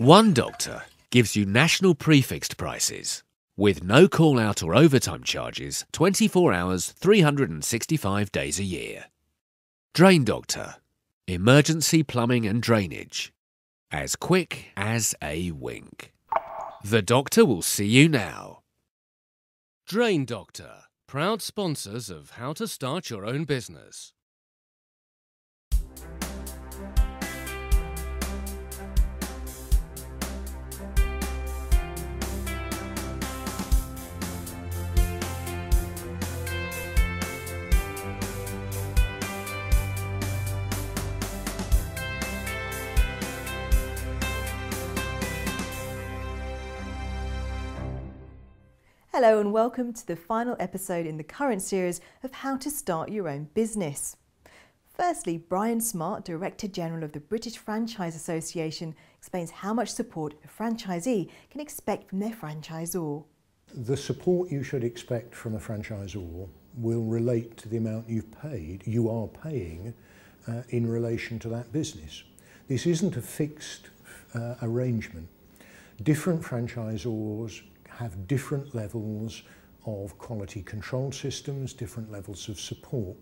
One Doctor gives you national prefixed prices with no call-out or overtime charges 24 hours, 365 days a year. Drain Doctor. Emergency plumbing and drainage. As quick as a wink. The Doctor will see you now. Drain Doctor, proud sponsors of How to Start Your Own Business. Hello and welcome to the final episode in the current series of How to Start Your Own Business. Firstly, Brian Smart, Director General of the British Franchise Association, explains how much support a franchisee can expect from their franchisor. The support you should expect from a franchisor will relate to the amount you are paying in relation to that business. This isn't a fixed arrangement. Different franchisors have different levels of quality control systems, different levels of support.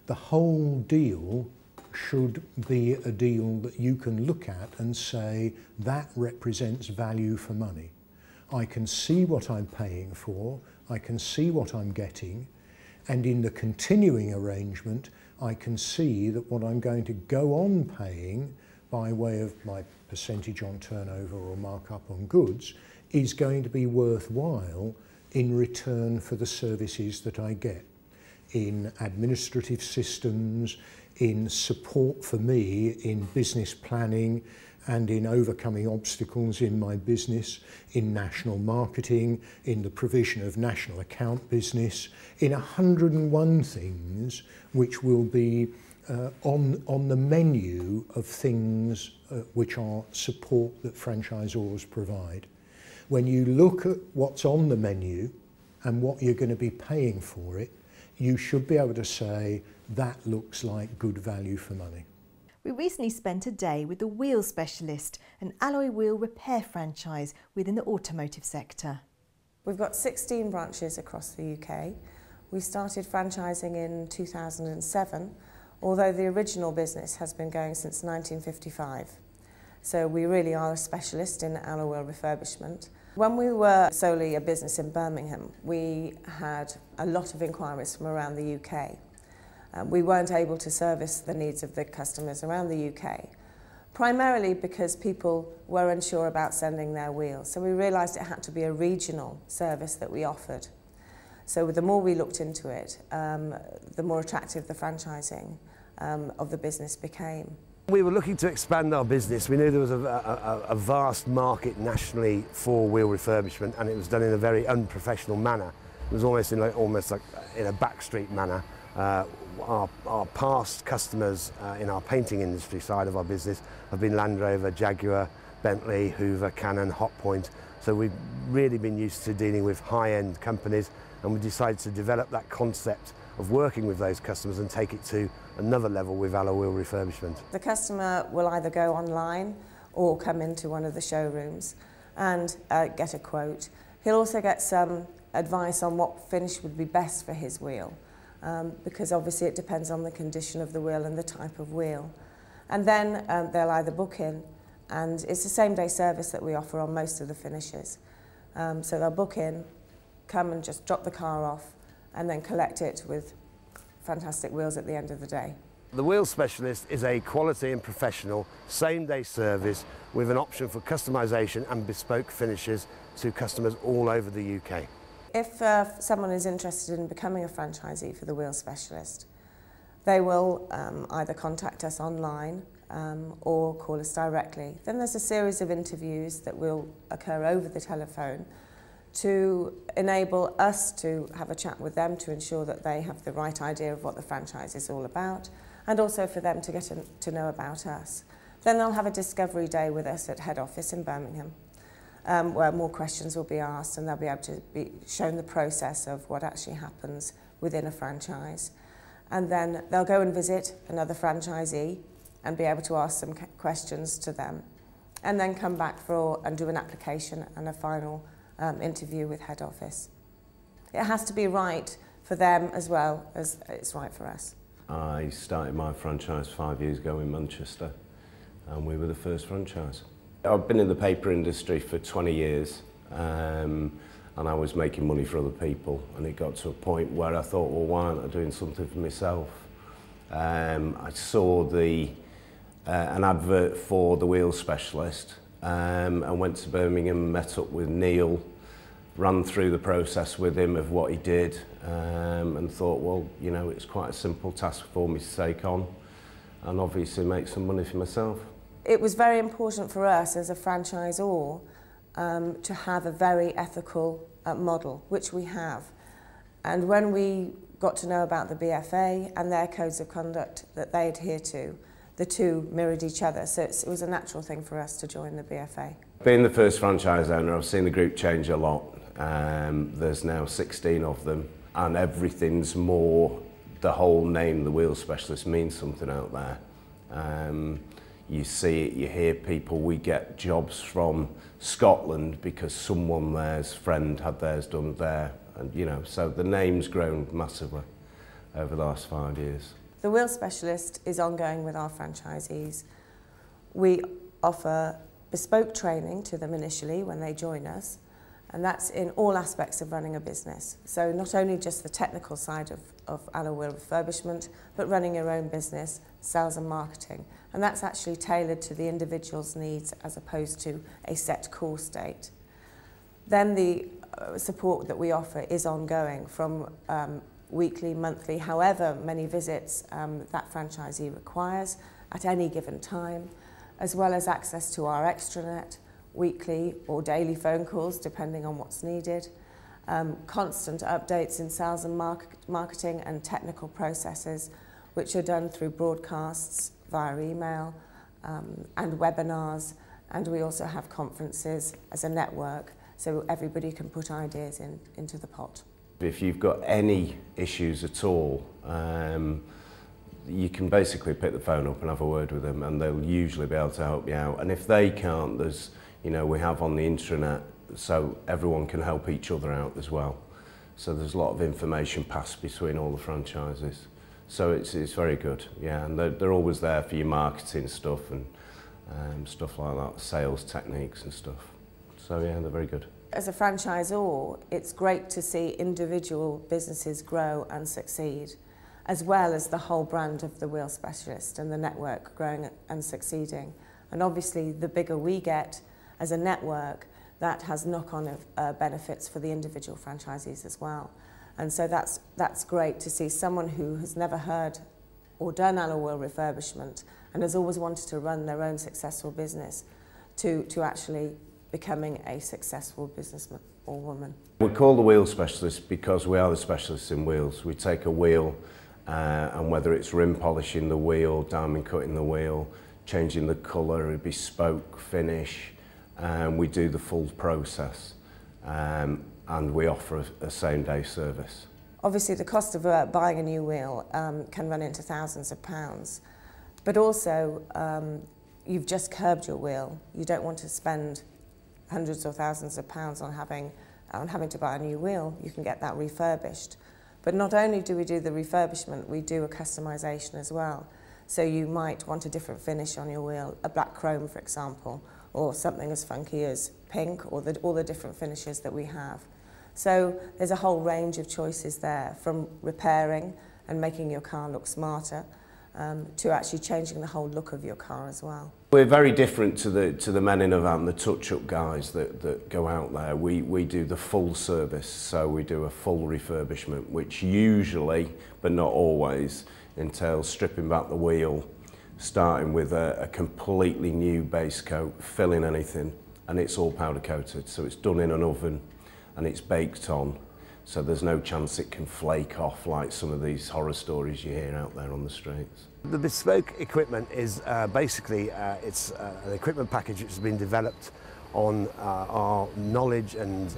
The whole deal should be a deal that you can look at and say, that represents value for money. I can see what I'm paying for, I can see what I'm getting, and in the continuing arrangement, I can see that what I'm going to go on paying by way of my percentage on turnover or markup on goods is going to be worthwhile in return for the services that I get in administrative systems, in support for me in business planning and in overcoming obstacles in my business, in national marketing, in the provision of national account business, in 101 things which will be on the menu of things which are support that franchisors provide. When you look at what's on the menu and what you're going to be paying for it, you should be able to say that looks like good value for money. We recently spent a day with the Wheel Specialist, an alloy wheel repair franchise within the automotive sector. We've got 16 branches across the UK. We started franchising in 2007, although the original business has been going since 1955. So we really are a specialist in alloy wheel refurbishment. When we were solely a business in Birmingham, we had a lot of inquiries from around the UK. We weren't able to service the needs of the customers around the UK, primarily because people were unsure about sending their wheels. So we realised it had to be a regional service that we offered. So the more we looked into it, the more attractive the franchising of the business became. We were looking to expand our business. We knew there was a vast market nationally for wheel refurbishment, and it was done in a very unprofessional manner. It was almost like in a backstreet manner. Our past customers in our painting industry side of our business have been Land Rover, Jaguar, Bentley, Hoover, Canon, Hotpoint. So we've really been used to dealing with high-end companies, and we decided to develop that concept of working with those customers and take it to another level with alloy wheel refurbishment. The customer will either go online or come into one of the showrooms and get a quote. He'll also get some advice on what finish would be best for his wheel, because obviously it depends on the condition of the wheel and the type of wheel. And then they'll either book in, and it's the same day service that we offer on most of the finishes. So they'll book in, come and just drop the car off, and then collect it with fantastic wheels at the end of the day. The Wheel Specialist is a quality and professional same-day service with an option for customisation and bespoke finishes to customers all over the UK. If someone is interested in becoming a franchisee for the Wheel Specialist, they will either contact us online or call us directly. Then there's a series of interviews that will occur over the telephone to enable us to have a chat with them to ensure that they have the right idea of what the franchise is all about, and also for them to get to know about us. Then they'll have a discovery day with us at head office in Birmingham, where more questions will be asked, and they'll be able to be shown the process of what actually happens within a franchise. And then they'll go and visit another franchisee and be able to ask some questions to them. and then come back and do an application and a final interview with head office. It has to be right for them as well as it's right for us. I started my franchise 5 years ago in Manchester, and we were the first franchise. I've been in the paper industry for 20 years, and I was making money for other people, and it got to a point where I thought, well, why aren't I doing something for myself? I saw an advert for the wheel specialist, and went to Birmingham, met up with Neil, ran through the process with him of what he did, and thought, well, you know, it's quite a simple task for me to take on and obviously make some money for myself. It was very important for us as a franchisor to have a very ethical model, which we have. And when we got to know about the BFA and their codes of conduct that they adhere to, the two mirrored each other, so it was a natural thing for us to join the BFA. Being the first franchise owner, I've seen the group change a lot. There's now 16 of them, and everything's more, the whole name, the wheel specialist, means something out there. You see it, you hear people, we get jobs from Scotland because someone there's friend had theirs done there, and you know, so the name's grown massively over the last 5 years. The wheel specialist is ongoing with our franchisees. We offer bespoke training to them initially when they join us, and that's in all aspects of running a business. So not only just the technical side of alloy wheel refurbishment, but running your own business, sales and marketing. And that's actually tailored to the individual's needs as opposed to a set course date. Then the support that we offer is ongoing from weekly, monthly, however many visits that franchisee requires at any given time, as well as access to our extranet, weekly or daily phone calls depending on what's needed, constant updates in sales and marketing and technical processes, which are done through broadcasts via email and webinars, and we also have conferences as a network so everybody can put ideas into the pot. If you've got any issues at all, you can basically pick the phone up and have a word with them, and they'll usually be able to help you out. And if they can't, there's, you know, we have on the intranet, so everyone can help each other out as well. So there's a lot of information passed between all the franchises. So it's very good, yeah, and they're always there for your marketing stuff and stuff like that, sales techniques and stuff. So yeah, they're very good. As a franchisor, it's great to see individual businesses grow and succeed, as well as the whole brand of the wheel specialist and the network growing and succeeding. And obviously, the bigger we get as a network, that has knock-on benefits for the individual franchisees as well. And so that's great to see someone who has never heard or done alloy wheel refurbishment and has always wanted to run their own successful business to actually becoming a successful businessman or woman. We're called the wheel specialist because we are the specialists in wheels. We take a wheel and whether it's rim polishing the wheel, diamond cutting the wheel, changing the colour, a bespoke finish, we do the full process. And we offer a same-day service. Obviously, the cost of buying a new wheel can run into thousands of pounds, but also you've just curbed your wheel. You don't want to spend hundreds or thousands of pounds on having to buy a new wheel. You can get that refurbished. But not only do we do the refurbishment, we do a customization as well. So you might want a different finish on your wheel, a black chrome, for example, or something as funky as pink, or all the different finishes that we have. So there's a whole range of choices there, from repairing and making your car look smarter to actually changing the whole look of your car as well. We're very different to the men in a van, the touch-up guys that go out there. We do the full service, so we do a full refurbishment, which usually, but not always, entails stripping back the wheel, starting with a completely new base coat, filling anything, and it's all powder coated, so it's done in an oven and it's baked on, so there's no chance it can flake off like some of these horror stories you hear out there on the streets. The bespoke equipment is basically it's an equipment package which has been developed on our knowledge and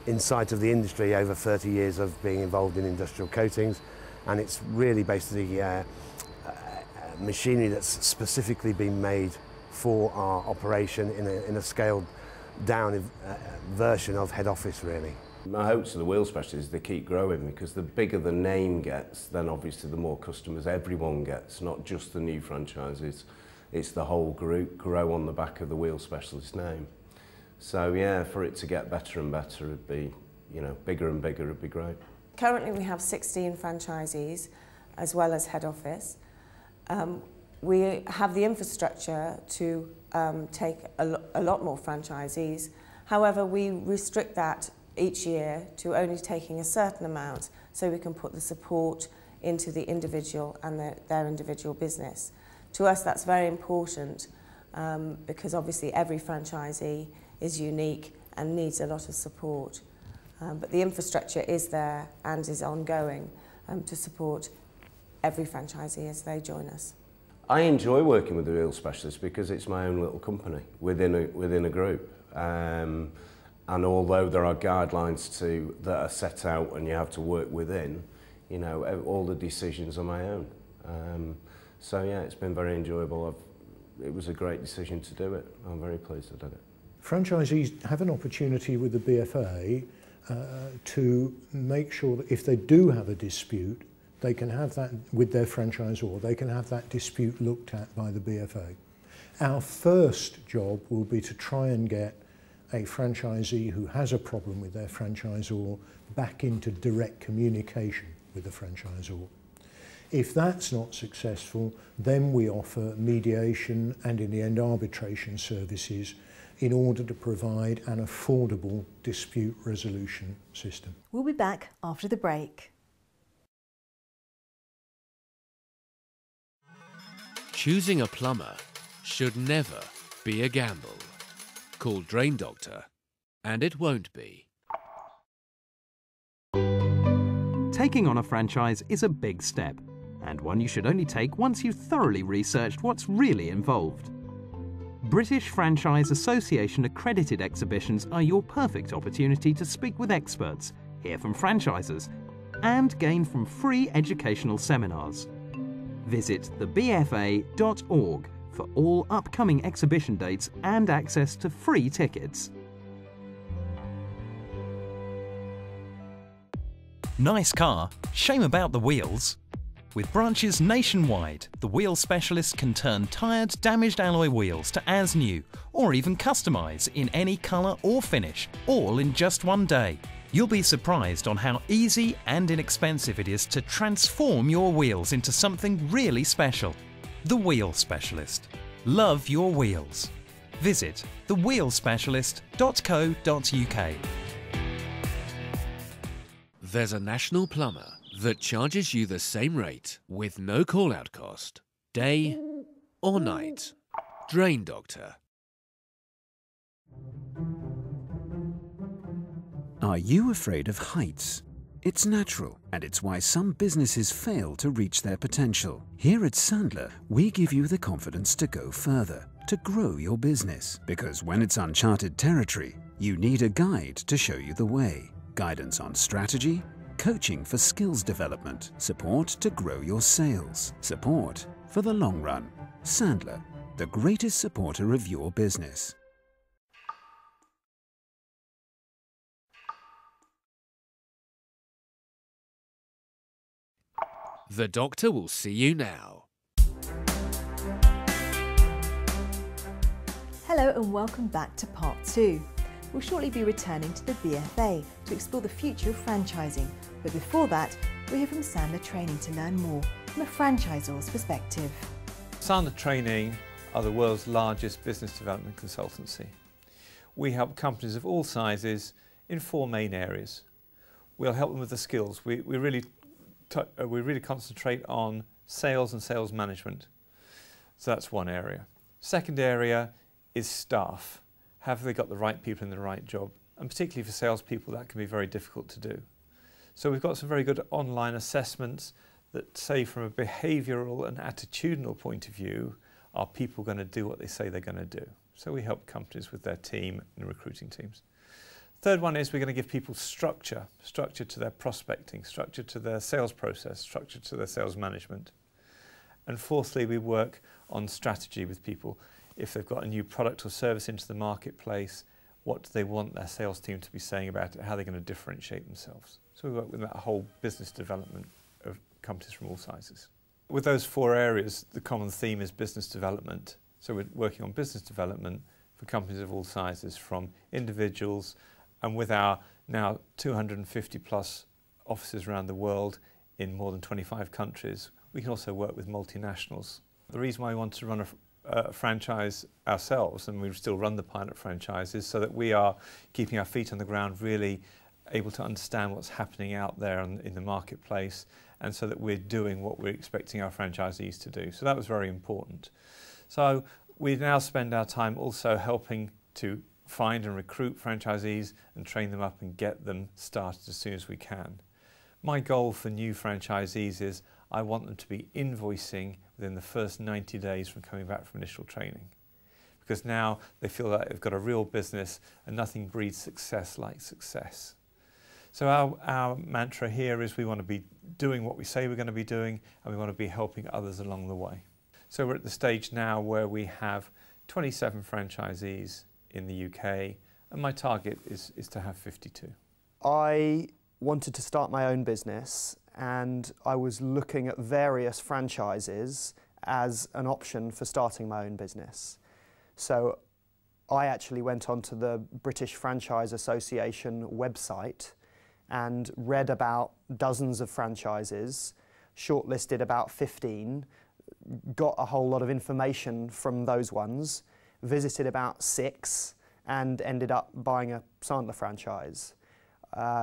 insight of the industry over 30 years of being involved in industrial coatings, and it's really basically machinery that's specifically been made for our operation in a scaled down version of head office, really. My hopes for the wheel specialists is they keep growing, because the bigger the name gets, then obviously the more customers everyone gets, not just the new franchises. It's the whole group grow on the back of the wheel specialist name. So yeah, for it to get better and better, it'd be, you know, bigger and bigger, it'd be great. Currently we have 16 franchisees as well as head office. We have the infrastructure to take a lot more franchisees. However, we restrict that each year to only taking a certain amount, so we can put the support into the individual and their individual business. To us, that's very important because obviously every franchisee is unique and needs a lot of support. But the infrastructure is there and is ongoing to support every franchisee as they join us. I enjoy working with the wheel specialist because it's my own little company within a group. And although there are guidelines that are set out and you have to work within, you know, all the decisions are my own. So yeah, it's been very enjoyable. It was a great decision to do it. I'm very pleased I did it. Franchisees have an opportunity with the BFA to make sure that if they do have a dispute, they can have that with their franchisor, they can have that dispute looked at by the BFA. Our first job will be to try and get a franchisee who has a problem with their franchisor back into direct communication with the franchisor. If that's not successful, then we offer mediation and in the end arbitration services in order to provide an affordable dispute resolution system. We'll be back after the break. Choosing a plumber should never be a gamble. Call Drain Doctor, and it won't be. Taking on a franchise is a big step, and one you should only take once you've thoroughly researched what's really involved. British Franchise Association accredited exhibitions are your perfect opportunity to speak with experts, hear from franchisors, and gain from free educational seminars. Visit thebfa.org for all upcoming exhibition dates and access to free tickets. Nice car, shame about the wheels. With branches nationwide, the wheel specialists can turn tired, damaged alloy wheels to as new, or even customise in any colour or finish, all in just one day. You'll be surprised on how easy and inexpensive it is to transform your wheels into something really special. The Wheel Specialist. Love your wheels. Visit thewheelspecialist.co.uk. There's a national plumber that charges you the same rate with no call-out cost, day or night. Drain Doctor. Are you afraid of heights? It's natural, and it's why some businesses fail to reach their potential. Here at Sandler, we give you the confidence to go further, to grow your business. Because when it's uncharted territory, you need a guide to show you the way. Guidance on strategy, coaching for skills development, support to grow your sales, support for the long run. Sandler, the greatest supporter of your business. The doctor will see you now. Hello and welcome back to part 2. We'll shortly be returning to the BFA to explore the future of franchising. But before that, we'll hear from Sandler Training to learn more from a franchisor's perspective. Sandler Training are the world's largest business development consultancy. We help companies of all sizes in 4 main areas. We'll help them with the skills. We really concentrate on sales and sales management. So that's one area. Second area is staff. Have they got the right people in the right job? And particularly for salespeople, that can be very difficult to do. So we've got some very good online assessments that say from a behavioural and attitudinal point of view, are people going to do what they say they're going to do? So we help companies with their team and recruiting teams. Third one is we're going to give people structure to their prospecting, structure to their sales process, structure to their sales management. And fourthly, we work on strategy with people. If they've got a new product or service into the marketplace, what do they want their sales team to be saying about it? How are they going to differentiate themselves? So we work with that whole business development of companies from all sizes. With those 4 areas, the common theme is business development. So we're working on business development for companies of all sizes, from individuals, and with our now 250 plus offices around the world in more than 25 countries, we can also work with multinationals. The reason why we want to run a franchise ourselves, and we still run the pilot franchises, so that we are keeping our feet on the ground, really able to understand what's happening out there in the marketplace, and so that we're doing what we're expecting our franchisees to do. So that was very important. So we now spend our time also helping to find and recruit franchisees and train them up and get them started as soon as we can. My goal for new franchisees is I want them to be invoicing within the first 90 days from coming back from initial training, because now they feel that they've got a real business and nothing breeds success like success. So our mantra here is we want to be doing what we say we're going to be doing, and we want to be helping others along the way. So we're at the stage now where we have 27 franchisees in the UK, and my target is to have 52. I wanted to start my own business, and I was looking at various franchises as an option for starting my own business. So I actually went onto the British Franchise Association website and read about dozens of franchises, shortlisted about 15, got a whole lot of information from those ones, visited about 6, and ended up buying a Sandler franchise.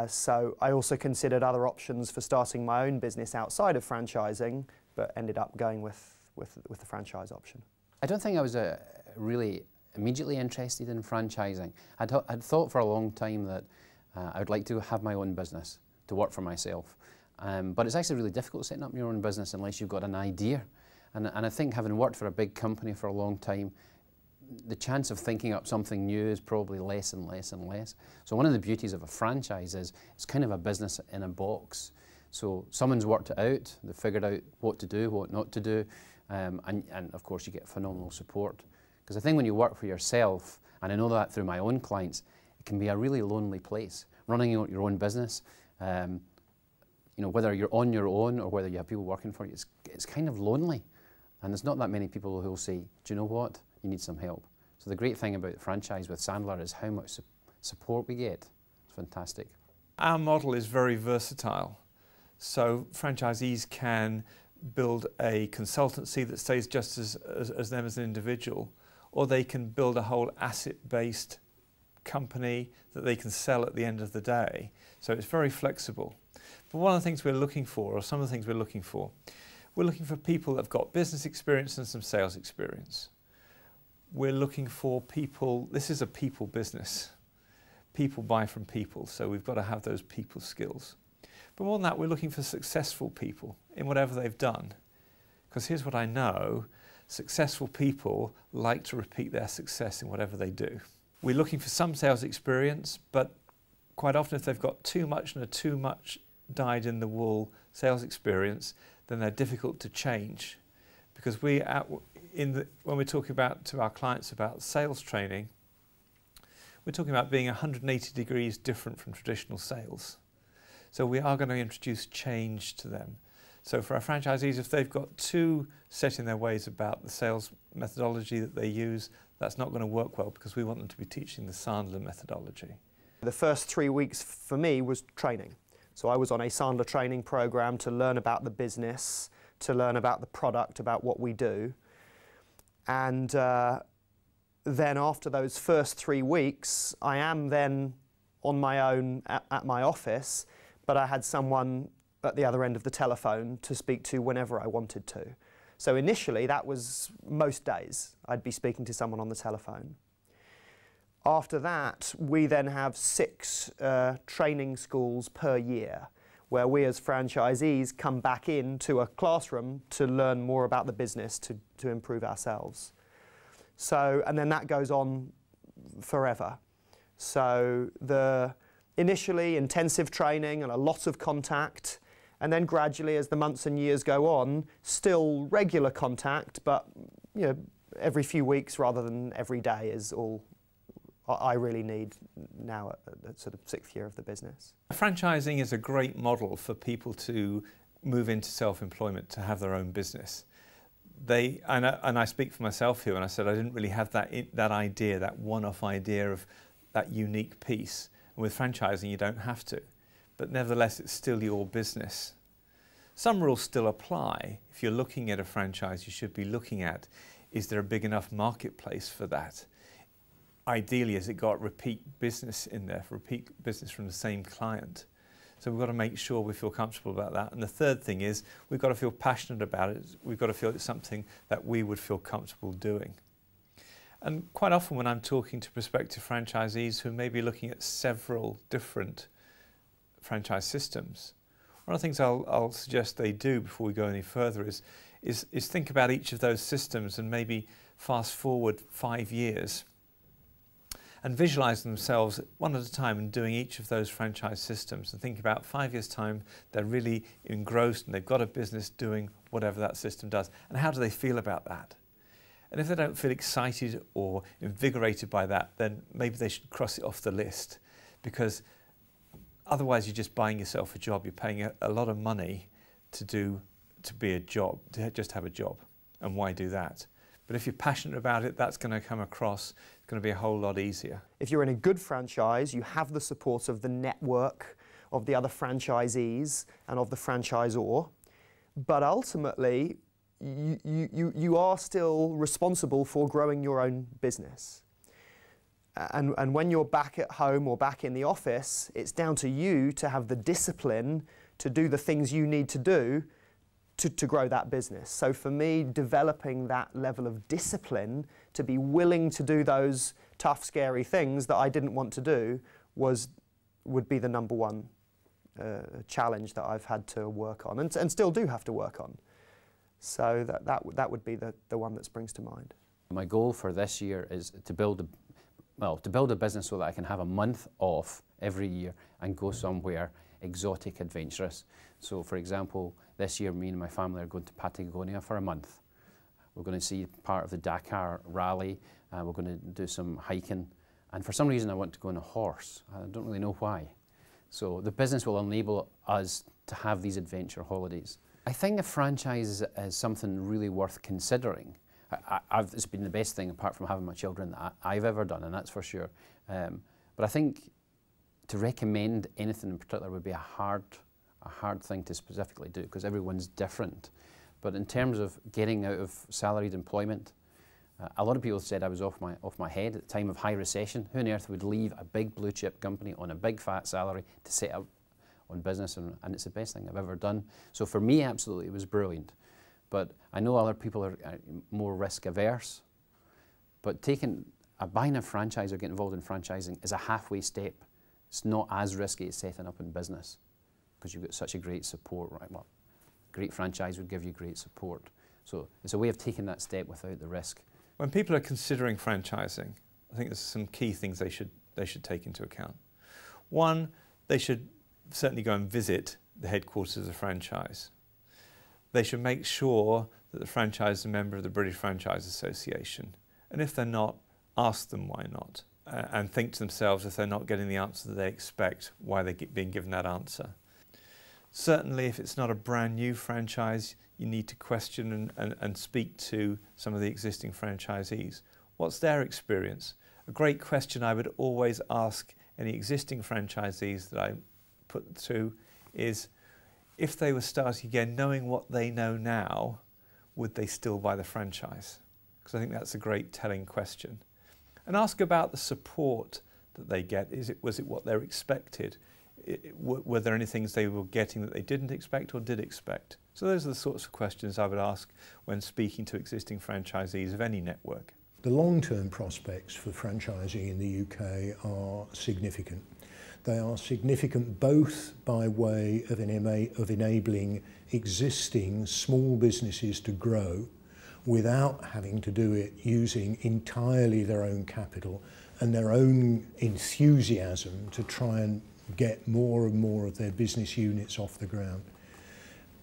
So I also considered other options for starting my own business outside of franchising, but ended up going with the franchise option. I don't think I was really immediately interested in franchising. I'd thought for a long time that I would like to have my own business, to work for myself. But it's actually really difficult setting up your own business unless you've got an idea. And I think, having worked for a big company for a long time, the chance of thinking up something new is probably less and less and less. So one of the beauties of a franchise is it's kind of a business in a box. So someone's worked it out, they've figured out what to do, what not to do, and of course you get phenomenal support. Because I think when you work for yourself, and I know that through my own clients, it can be a really lonely place. Running your own business, you know, whether you're on your own or whether you have people working for you, it's kind of lonely. And there's not that many people who will say, do you know what, you need some help. So the great thing about the franchise with Sandler is how much support we get. It's fantastic. Our model is very versatile. So franchisees can build a consultancy that stays just as them as an individual, or they can build a whole asset-based company that they can sell at the end of the day. So it's very flexible. But one of the things we're looking for, or some of the things we're looking for people that have got business experience and some sales experience. We're looking for people, this is a people business. People buy from people, so we've got to have those people skills. But more than that, we're looking for successful people in whatever they've done. Because here's what I know, successful people like to repeat their success in whatever they do. We're looking for some sales experience, but quite often if they've got too much and a too much dyed-in-the-wool sales experience, then they're difficult to change. Because when we're talking to our clients about sales training, we're talking about being 180 degrees different from traditional sales. So we are going to introduce change to them. So for our franchisees, if they've got too set in their ways about the sales methodology that they use, that's not going to work well, because we want them to be teaching the Sandler methodology. The first 3 weeks for me was training. So I was on a Sandler training program to learn about the business, to learn about the product, about what we do. And then after those first 3 weeks, I am then on my own at my office, but I had someone at the other end of the telephone to speak to whenever I wanted to. So initially, that was most days. I'd be speaking to someone on the telephone. After that, we then have 6 training schools per year, where we as franchisees come back into a classroom to learn more about the business, to improve ourselves. So, and then that goes on forever. So initially intensive training and a lot of contact, and then gradually as the months and years go on, still regular contact, but you know, every few weeks rather than every day is all I really need now at sort of 6th year of the business. Franchising is a great model for people to move into self-employment, to have their own business. And I speak for myself here, and I said I didn't really have that idea, that one-off idea of that unique piece. And with franchising, you don't have to. But nevertheless, it's still your business. Some rules still apply. If you're looking at a franchise, you should be looking at, is there a big enough marketplace for that? Ideally, has it got repeat business in there, repeat business from the same client? So we've got to make sure we feel comfortable about that. And the third thing is, we've got to feel passionate about it. We've got to feel it's something that we would feel comfortable doing. And quite often when I'm talking to prospective franchisees who may be looking at several different franchise systems, one of the things I'll suggest they do before we go any further is think about each of those systems and maybe fast forward 5 years and visualize themselves one at a time and doing each of those franchise systems, and think about 5 years' time they're really engrossed and they've got a business doing whatever that system does. And how do they feel about that? And if they don't feel excited or invigorated by that, then maybe they should cross it off the list, because otherwise you're just buying yourself a job. You're paying a lot of money to be a job, to just have a job. And why do that? But if you're passionate about it, that's going to come across. It's going to be a whole lot easier. If you're in a good franchise, you have the support of the network of the other franchisees and of the franchisor, but ultimately you are still responsible for growing your own business. And when you're back at home or back in the office, it's down to you to have the discipline to do the things you need to do to grow that business. So for me, developing that level of discipline to be willing to do those tough, scary things that I didn't want to do would be the number one challenge that I've had to work on and still do have to work on. So that would be the one that springs to mind. My goal for this year is to build a business so that I can have a month off every year and go somewhere exotic, adventurous. So for example, this year me and my family are going to Patagonia for a month. We're going to see part of the Dakar rally, we're going to do some hiking, and for some reason I want to go on a horse. I don't really know why. So the business will enable us to have these adventure holidays. I think a franchise is something really worth considering. It's been the best thing, apart from having my children, that I've ever done, and that's for sure. But I think to recommend anything in particular would be a hard thing to specifically do, because everyone's different. But in terms of getting out of salaried employment, a lot of people said I was off my head at the time of high recession. Who on earth would leave a big blue chip company on a big fat salary to set up on business? And it's the best thing I've ever done. So for me, absolutely, it was brilliant. But I know other people are more risk averse. But buying a franchise or getting involved in franchising is a halfway step. It's not as risky as setting up in business, because you've got such a great support, right? Well, great franchise would give you great support. So it's a way of taking that step without the risk. When people are considering franchising, I think there's some key things they should take into account. One, they should certainly go and visit the headquarters of the franchise. They should make sure that the franchise is a member of the British Franchise Association. And if they're not, ask them why not. And think to themselves, if they're not getting the answer that they expect, why they're being given that answer. Certainly, if it's not a brand new franchise, you need to question and speak to some of the existing franchisees. What's their experience? A great question I would always ask any existing franchisees that I put through is, if they were starting again, knowing what they know now, would they still buy the franchise? Because I think that's a great telling question. And ask about the support that they get. Was it what they're expected? Were there any things they were getting that they didn't expect or did expect? So those are the sorts of questions I would ask when speaking to existing franchisees of any network. The long-term prospects for franchising in the UK are significant. They are significant both by way of enabling existing small businesses to grow without having to do it using entirely their own capital and their own enthusiasm to try and get more and more of their business units off the ground.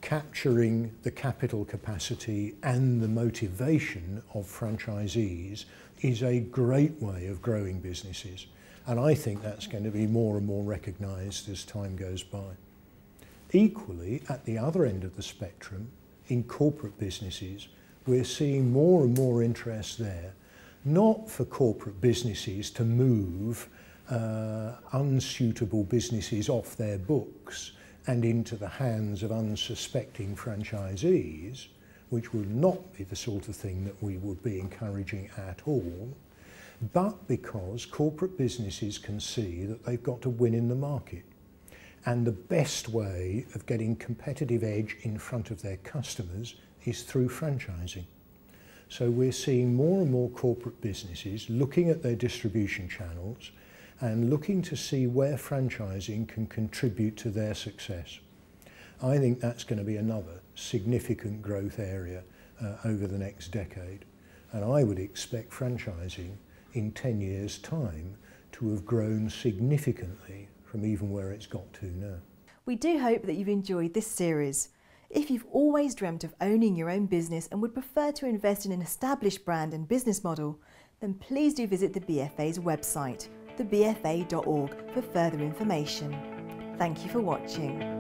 capturing the capital capacity and the motivation of franchisees is a great way of growing businesses. And I think that's going to be more and more recognised as time goes by. Equally, at the other end of the spectrum, in corporate businesses, we're seeing more and more interest there, not for corporate businesses to move unsuitable businesses off their books and into the hands of unsuspecting franchisees, which would not be the sort of thing that we would be encouraging at all, but because corporate businesses can see that they've got to win in the market. And the best way of getting competitive edge in front of their customers is through franchising. So we're seeing more and more corporate businesses looking at their distribution channels and looking to see where franchising can contribute to their success. I think that's going to be another significant growth area over the next decade. And I would expect franchising in 10 years' time to have grown significantly from even where it's got to now. We do hope that you've enjoyed this series. If you've always dreamt of owning your own business and would prefer to invest in an established brand and business model, then please do visit the BFA's website, thebfa.org, for further information. Thank you for watching.